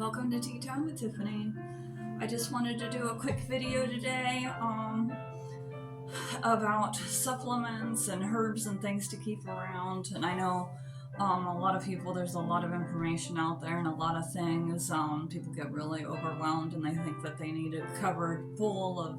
Welcome to Teatime with Tiffany. I just wanted to do a quick video today about supplements and herbs and things to keep around. And I know a lot of people, there's a lot of information out there and a lot of things. People get really overwhelmed and they think that they need it covered full of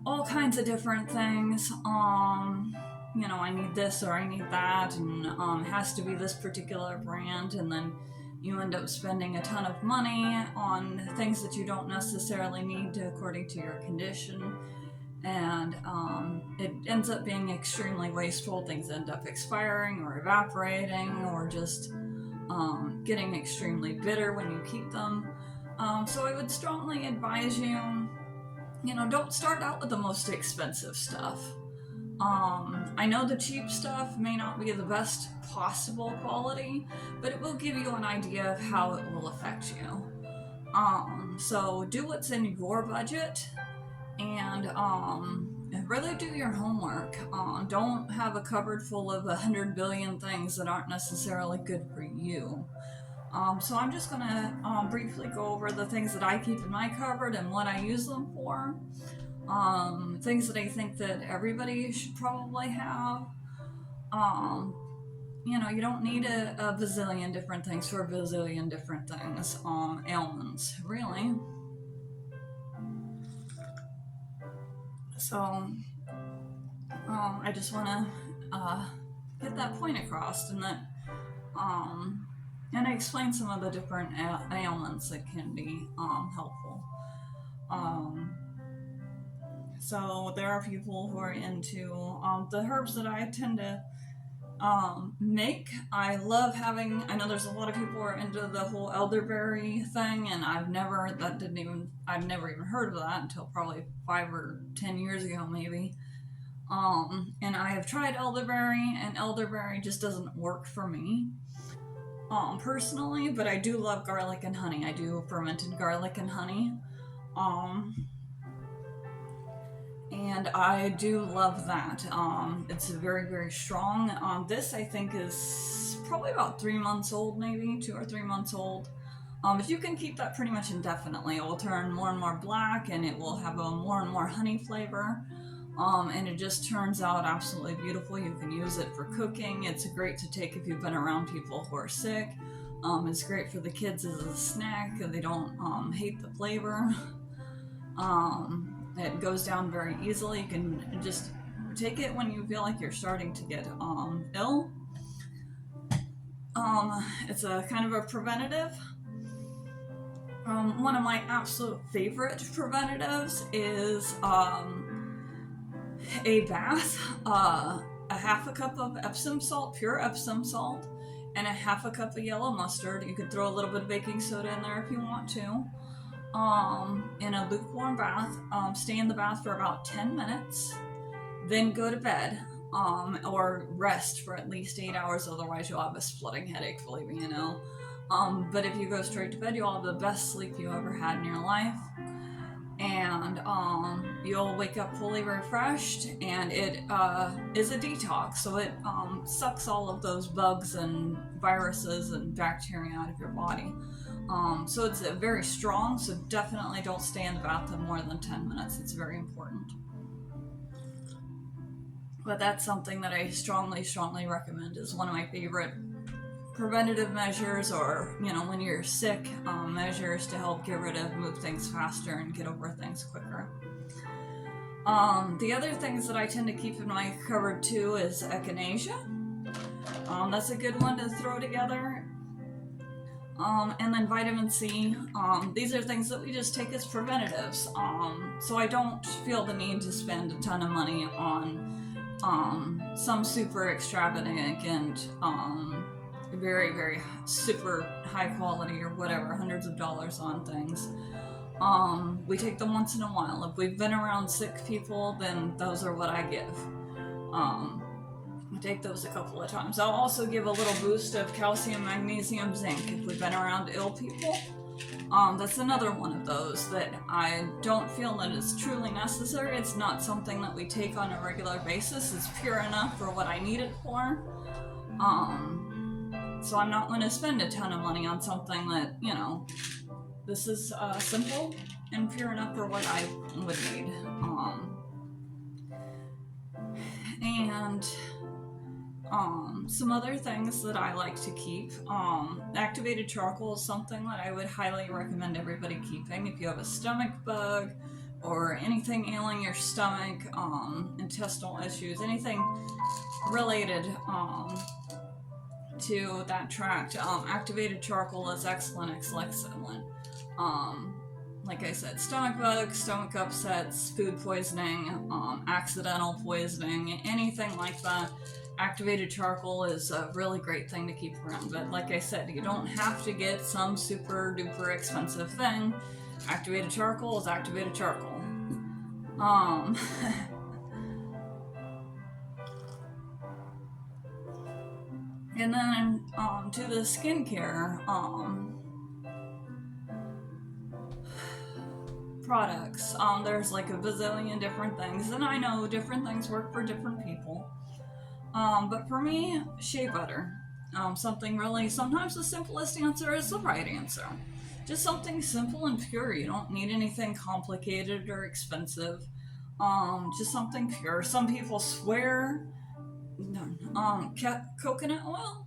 all kinds of different things. I need this or I need that, and it has to be this particular brand, and then you end up spending a ton of money on things that you don't necessarily need according to your condition, and it ends up being extremely wasteful. Things end up expiring or evaporating or just getting extremely bitter when you keep them. So I would strongly advise you, don't start out with the most expensive stuff. I know the cheap stuff may not be the best possible quality, but it will give you an idea of how it will affect you. So do what's in your budget, and really do your homework. Don't have a cupboard full of 100 billion things that aren't necessarily good for you. So I'm just gonna briefly go over the things that I keep in my cupboard and what I use them for. Things that I think that everybody should probably have. You don't need a bazillion different things for a bazillion different things. Ailments, really. So, I just want to get that point across, and that, and I explain some of the different ailments that can be helpful. So there are people who are into the herbs that I tend to make. I love having, I know there's a lot of people who are into the whole elderberry thing, and I've never even heard of that until probably 5 or 10 years ago maybe. And I have tried elderberry, and elderberry just doesn't work for me personally, but I do love garlic and honey. I do fermented garlic and honey. And I do love that. It's very, very strong. This, I think, is probably about 3 months old, maybe 2 or 3 months old. But you can keep that pretty much indefinitely. It will turn more and more black, and it will have a more and more honey flavor. And it just turns out absolutely beautiful. You can use it for cooking. It's great to take if you've been around people who are sick. It's great for the kids as a snack. They don't hate the flavor. It goes down very easily. You can just take it when you feel like you're starting to get ill. It's a kind of a preventative. One of my absolute favorite preventatives is a bath, a half a cup of Epsom salt, pure Epsom salt, and a half a cup of yellow mustard. You could throw a little bit of baking soda in there if you want to. In a lukewarm bath. Stay in the bath for about 10 minutes, then go to bed, or rest for at least 8 hours, otherwise you'll have a splitting headache, believe me, but if you go straight to bed, you'll have the best sleep you ever had in your life, and you'll wake up fully refreshed, and it is a detox, so it sucks all of those bugs and viruses and bacteria out of your body. So it's very strong, so definitely don't stay in the bathtub more than 10 minutes. It's very important. But that's something that I strongly, strongly recommend. Is one of my favorite preventative measures, or, when you're sick, measures to help get rid of, move things faster and get over things quicker. The other things that I tend to keep in my cupboard too is echinacea. That's a good one to throw together. And then vitamin C. These are things that we just take as preventatives. So I don't feel the need to spend a ton of money on some super extravagant and very, very super high quality or whatever, hundreds of dollars on things. We take them once in a while. If we've been around sick people, then those are what I give. I take those a couple of times. I'll also give a little boost of calcium, magnesium, zinc if we've been around ill people. That's another one of those that I don't feel that it's truly necessary. It's not something that we take on a regular basis. It's pure enough for what I need it for. So I'm not going to spend a ton of money on something that, This is simple and pure enough for what I would need. And some other things that I like to keep. Activated charcoal is something that I would highly recommend everybody keeping if you have a stomach bug or anything ailing your stomach, intestinal issues, anything related to that tract. Activated charcoal is excellent, excellent. Like I said, stomach bugs, stomach upsets, food poisoning, accidental poisoning, anything like that. Activated charcoal is a really great thing to keep around. But like I said, you don't have to get some super duper expensive thing. Activated charcoal is activated charcoal. And then to the skincare products, there's like a bazillion different things, and I know different things work for different people. But for me, shea butter. Something really, sometimes the simplest answer is the right answer. Just something simple and pure. You don't need anything complicated or expensive. Just something pure. Some people swear coconut oil.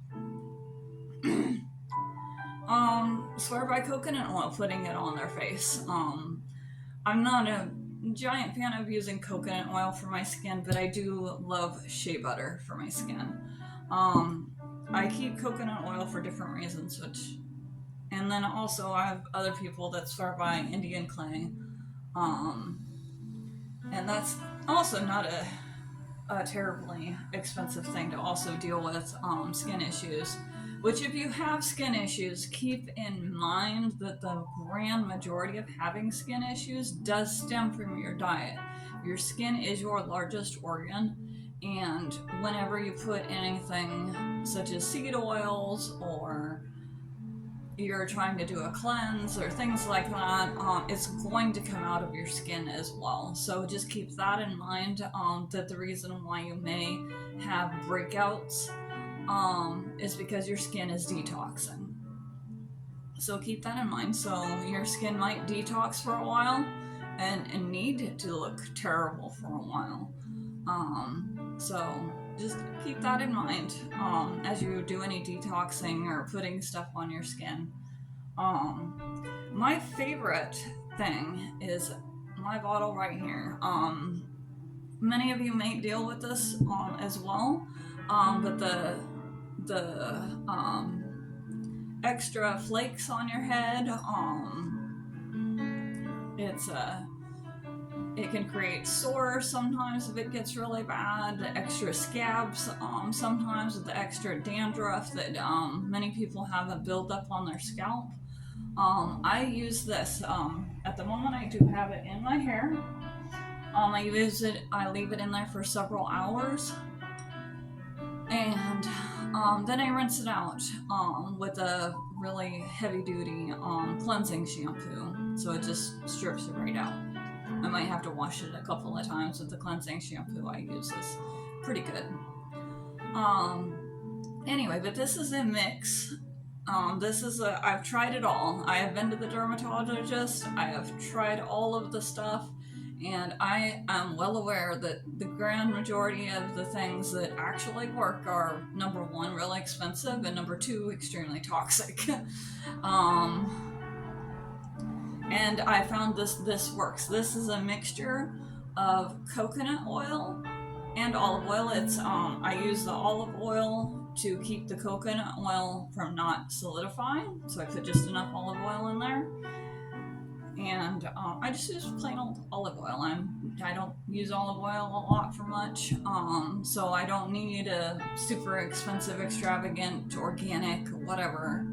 Swear by coconut oil, putting it on their face. I'm not a giant fan of using coconut oil for my skin, but I do love shea butter for my skin. I keep coconut oil for different reasons, and then also I have other people that swear by Indian clay, and that's also not a terribly expensive thing to also deal with skin issues. Which, if you have skin issues, keep in mind that the grand majority of having skin issues does stem from your diet. Your skin is your largest organ, and whenever you put anything such as seed oils, or you're trying to do a cleanse or things like that, it's going to come out of your skin as well. So just keep that in mind, that the reason why you may have breakouts is because your skin is detoxing. So keep that in mind. So your skin might detox for a while and need to look terrible for a while. So just keep that in mind as you do any detoxing or putting stuff on your skin. My favorite thing is my bottle right here. Many of you may deal with this as well, but the extra flakes on your head, it can create sores sometimes if it gets really bad. The extra scabs, sometimes with the extra dandruff that many people have a buildup on their scalp. I use this. At the moment, I do have it in my hair. I use it. I leave it in there for several hours, and then I rinse it out with a really heavy-duty cleansing shampoo, so it just strips it right out. I might have to wash it a couple of times with the cleansing shampoo I use. Is pretty good. Anyway, but this is a mix. I've tried it all. I have been to the dermatologist. I have tried all of the stuff, and I am well aware that the grand majority of the things that actually work are, number one, really expensive, and number two, extremely toxic. And I found this works. This is a mixture of coconut oil and olive oil. I use the olive oil to keep the coconut oil from not solidifying, so I put just enough olive oil in there. And I just use plain old olive oil. I don't use olive oil a lot for much, so I don't need a super expensive, extravagant, organic, whatever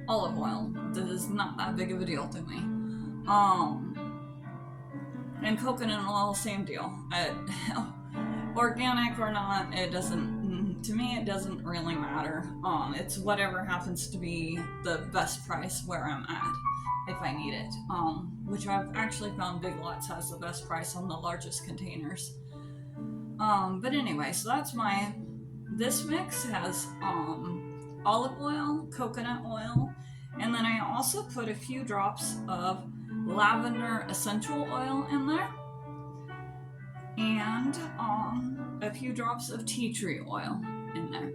olive oil. This is not that big of a deal to me. And coconut oil, same deal. Organic or not, it doesn't, to me, it doesn't really matter. It's whatever happens to be the best price where I'm at, if I need it. Which I've actually found Big Lots has the best price on the largest containers. But anyway, so that's this mix has olive oil, coconut oil, And then I also put a few drops of lavender essential oil in there, and a few drops of tea tree oil in there.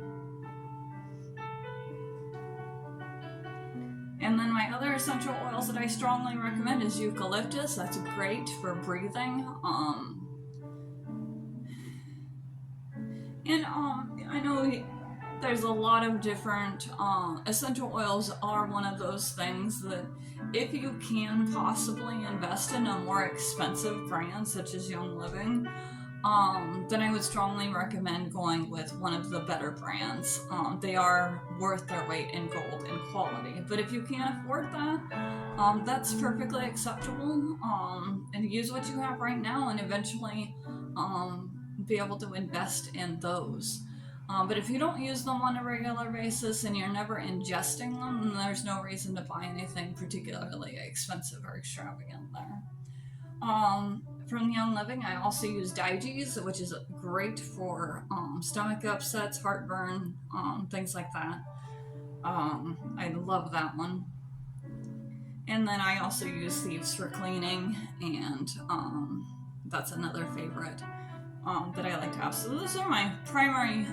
And then my other essential oils that I strongly recommend is eucalyptus. That's great for breathing. I know there's a lot of different essential oils are one of those things that if you can possibly invest in a more expensive brand such as Young Living, then I would strongly recommend going with one of the better brands. They are worth their weight in gold in quality. But if you can't afford that, that's perfectly acceptable. And use what you have right now and eventually be able to invest in those. But if you don't use them on a regular basis and you're never ingesting them, then there's no reason to buy anything particularly expensive or extravagant there. From Young Living, I also use Diges, which is great for stomach upsets, heartburn, things like that. I love that one. And then I also use Thieves for cleaning, and that's another favorite that I like to have. So those are my primary.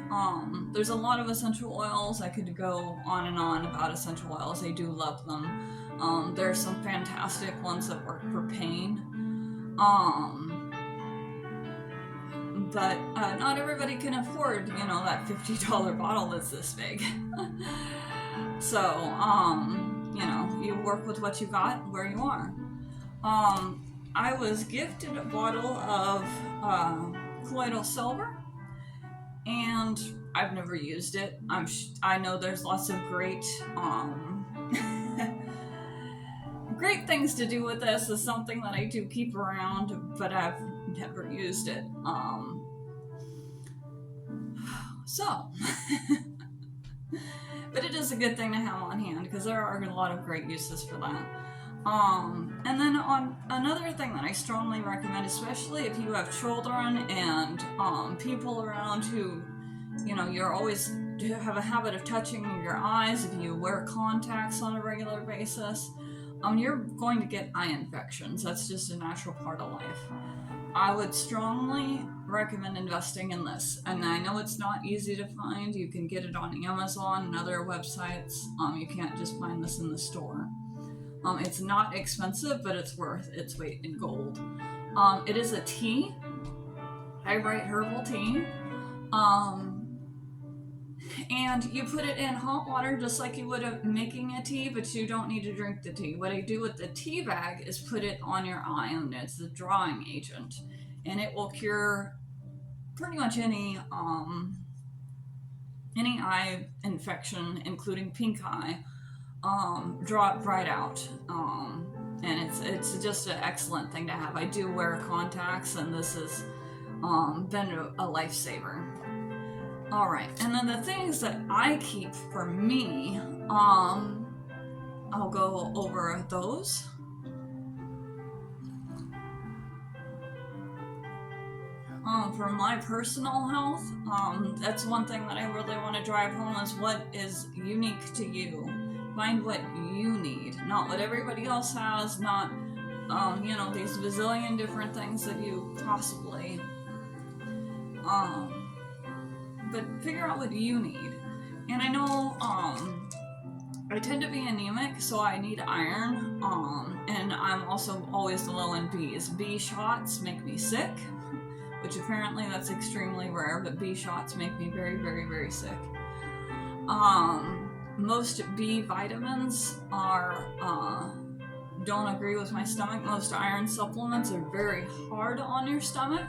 There's a lot of essential oils. I could go on and on about essential oils. I do love them. There are some fantastic ones that work for pain. But not everybody can afford, that $50 bottle that's this big. So, you work with what you got where you are. I was gifted a bottle of colloidal silver, and I've never used it. I know there's lots of great great things to do with this. Is something that I do keep around, but I've never used it. But it is a good thing to have on hand because there are a lot of great uses for that. And then on another thing that I strongly recommend, especially if you have children and people around who, you're always have a habit of touching your eyes, if you wear contacts on a regular basis, you're going to get eye infections. That's just a natural part of life. I would strongly recommend investing in this. And I know it's not easy to find. You can get it on Amazon and other websites. You can't just find this in the store. It's not expensive, but it's worth its weight in gold. It is a tea. I write herbal tea. And you put it in hot water just like you would have making a tea, but you don't need to drink the tea. What I do with the tea bag is put it on your eye, and it's the drawing agent, and it will cure pretty much any eye infection, including pink eye. Draw it right out, and it's just an excellent thing to have. I do wear contacts, and this has been a lifesaver. All right, and then the things that I keep for me, I'll go over those. For my personal health, that's one thing that I really want to drive home is what is unique to you. Find what you need, not what everybody else has, not, these bazillion different things that you possibly, but figure out what you need. And I know, I tend to be anemic, so I need iron, and I'm also always low in B's. B shots make me sick, which apparently that's extremely rare, but B shots make me very, very, very sick. Most B vitamins don't agree with my stomach. Most iron supplements are very hard on your stomach.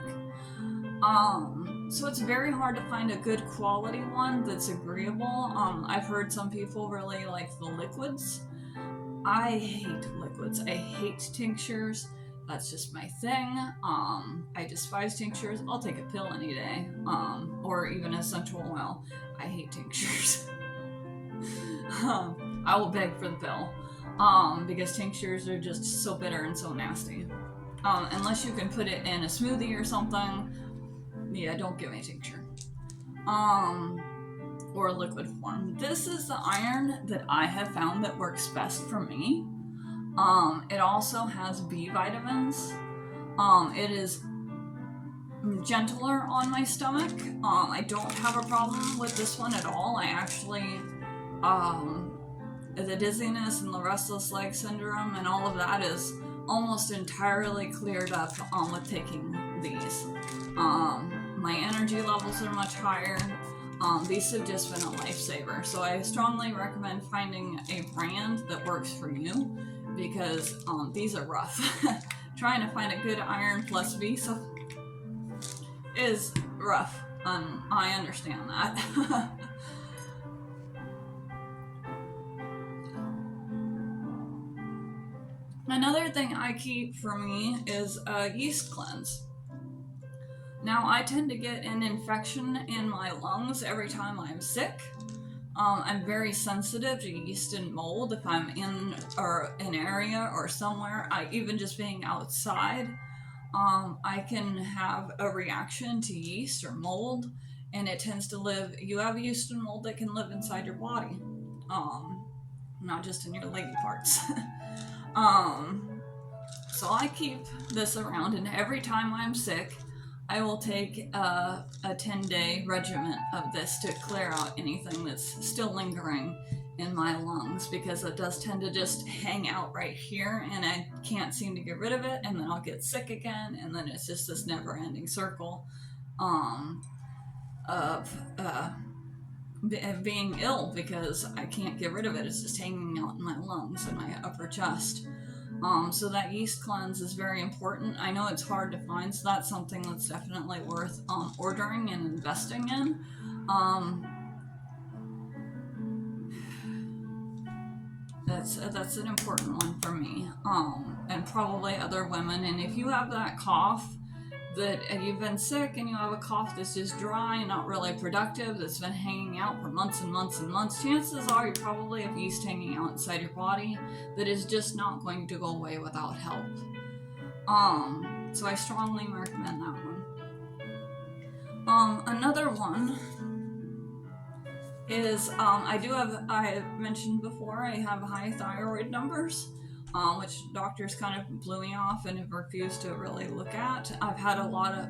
So it's very hard to find a good quality one that's agreeable. I've heard some people really like the liquids. I hate liquids. I hate tinctures. That's just my thing. I despise tinctures. I'll take a pill any day. Or even essential oil. I hate tinctures. I will beg for the pill. Because tinctures are just so bitter and so nasty. Unless you can put it in a smoothie or something. Yeah, don't give me tincture. or liquid form. This is the iron that I have found that works best for me. It also has B vitamins. It is gentler on my stomach. I don't have a problem with this one at all. I actually, the dizziness and the restless leg syndrome and all of that is almost entirely cleared up with taking these. My energy levels are much higher. These have just been a lifesaver. So I strongly recommend finding a brand that works for you, because these are rough. Trying to find a good iron plus B is rough. I understand that. Another thing I keep for me is a yeast cleanse. Now, I tend to get an infection in my lungs every time I'm sick. I'm very sensitive to yeast and mold if I'm in or an area or somewhere. Even just being outside, I can have a reaction to yeast or mold, and it tends to live. You have yeast and mold that can live inside your body, not just in your lady parts. So I keep this around, and every time I'm sick, I will take a 10-day regimen of this to clear out anything that's still lingering in my lungs, because it does tend to just hang out right here and I can't seem to get rid of it, and then I'll get sick again, and then it's just this never-ending circle of being ill because I can't get rid of it. It's just hanging out in my lungs and my upper chest. So that yeast cleanse is very important. I know it's hard to find, so that's something that's definitely worth ordering and investing in. That's an important one for me, and probably other women. And if you have that cough, that you've been sick and you have a cough that's just dry and not really productive, that's been hanging out for months and months and months, chances are you probably have yeast hanging out inside your body that is just not going to go away without help. So I strongly recommend that one. Another one is, I mentioned before, I have high thyroid numbers, which doctors kind of blew me off and have refused to really look at. I've had a lot of,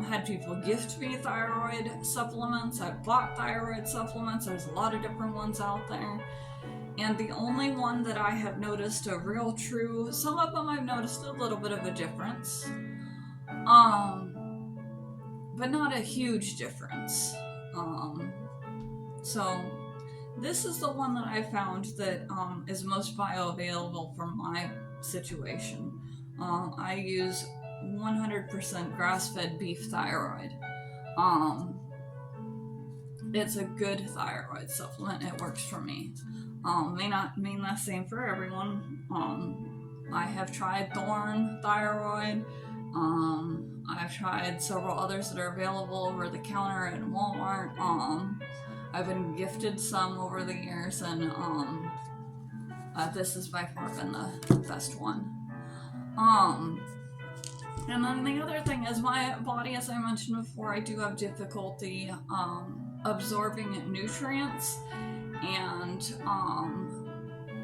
had people gift me thyroid supplements. I've bought thyroid supplements. There's a lot of different ones out there. And the only one that I have noticed a real true, some of them I've noticed a little bit of a difference, but not a huge difference. So this is the one that I found that is most bioavailable for my situation. I use 100% grass-fed beef thyroid. It's a good thyroid supplement. It works for me. May not mean the same for everyone. I have tried Thorn thyroid. I've tried several others that are available over the counter at Walmart. I've been gifted some over the years, and this has by far been the best one. And then the other thing is, my body, as I mentioned before, I do have difficulty absorbing nutrients, and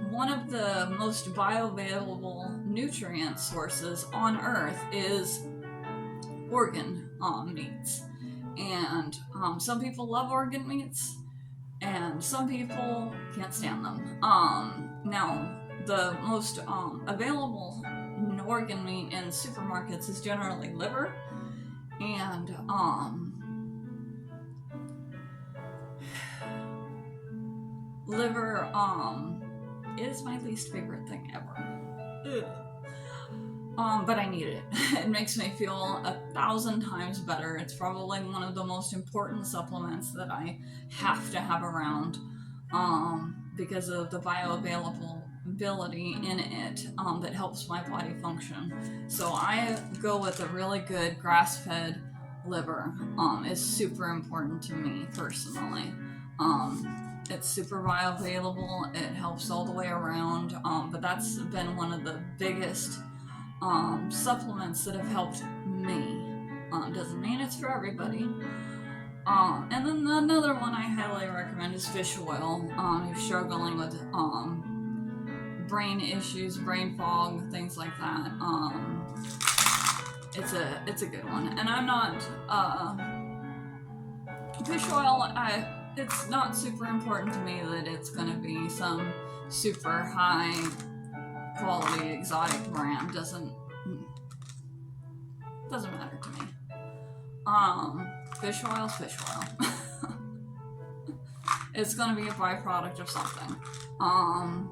one of the most bioavailable nutrient sources on Earth is organ meats. And some people love organ meats, and some people can't stand them. Now, the most available organ meat in supermarkets is generally liver, and liver is my least favorite thing ever. Ugh. But I need it. It makes me feel 1,000 times better. It's probably one of the most important supplements that I have to have around, because of the bioavailability in it, that helps my body function. So I go with a really good grass-fed liver. It's super important to me personally. It's super bioavailable. It helps all the way around. But that's been one of the biggest supplements that have helped me. Doesn't mean it's for everybody. And then another one I highly recommend is fish oil. If you're struggling with brain issues, brain fog, things like that. It's a good one. And I'm not fish oil. It's not super important to me that it's going to be some super high quality exotic brand. Doesn't matter to me. Fish oil's fish oil. It's going to be a byproduct of something. And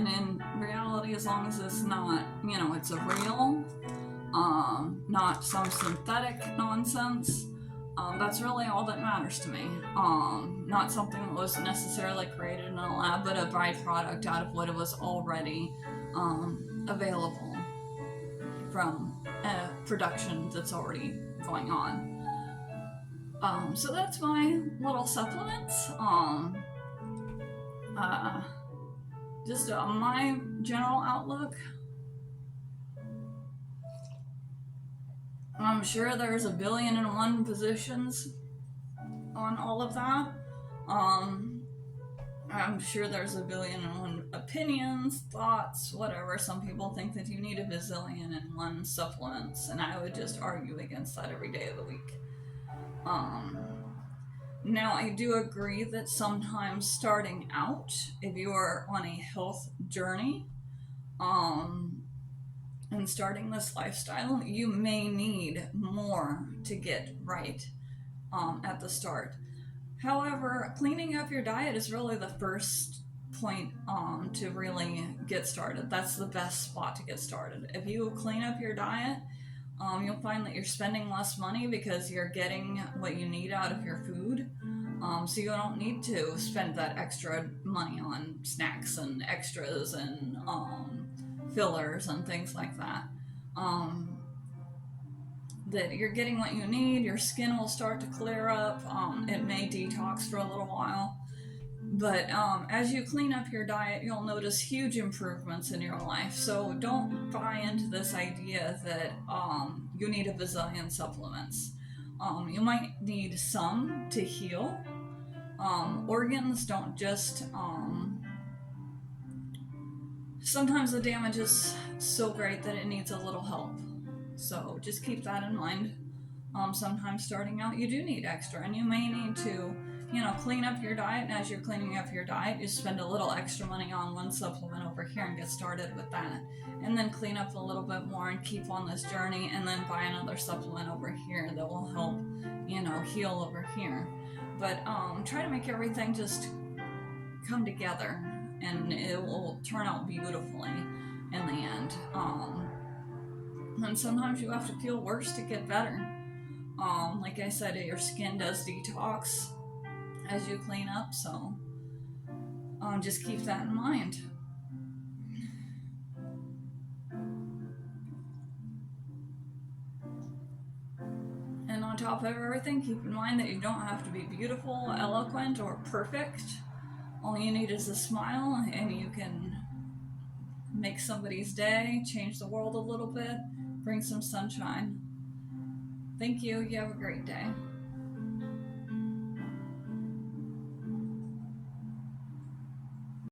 in reality, as long as it's not, it's a real, not some synthetic nonsense, that's really all that matters to me. Not something that was necessarily created in a lab, but a byproduct out of what was already available from a production that's already going on. So that's my little supplements. Just my general outlook. I'm sure there's 1,000,000,001 positions on all of that. I'm sure there's 1,000,000,001 opinions, thoughts, whatever. Some people think that you need 1,000,000,001 supplements, and I would just argue against that every day of the week. Now, I do agree that sometimes starting out, if you are on a health journey, and starting this lifestyle, you may need more to get right at the start. However, cleaning up your diet is really the first point to really get started. That's the best spot to get started. If you clean up your diet, you'll find that you're spending less money because you're getting what you need out of your food. So you don't need to spend that extra money on snacks and extras and fillers and things like that. That you're getting what you need, your skin will start to clear up, it may detox for a little while. But as you clean up your diet, you'll notice huge improvements in your life. So don't buy into this idea that you need 1,000,000,000 supplements. You might need some to heal. Organs don't just... sometimes the damage is so great that it needs a little help. So just keep that in mind. Sometimes starting out, you do need extra, and you may need to clean up your diet. And as you're cleaning up your diet, you spend a little extra money on one supplement over here and get started with that, and then clean up a little bit more and keep on this journey, and then buy another supplement over here that will help heal over here. But try to make everything just come together, and it will turn out beautifully in the end. And sometimes you have to feel worse to get better. Like I said, your skin does detox as you clean up, so just keep that in mind. And on top of everything, keep in mind that you don't have to be beautiful, eloquent, or perfect. All you need is a smile, and you can make somebody's day, change the world a little bit, bring some sunshine. Thank you. You have a great day.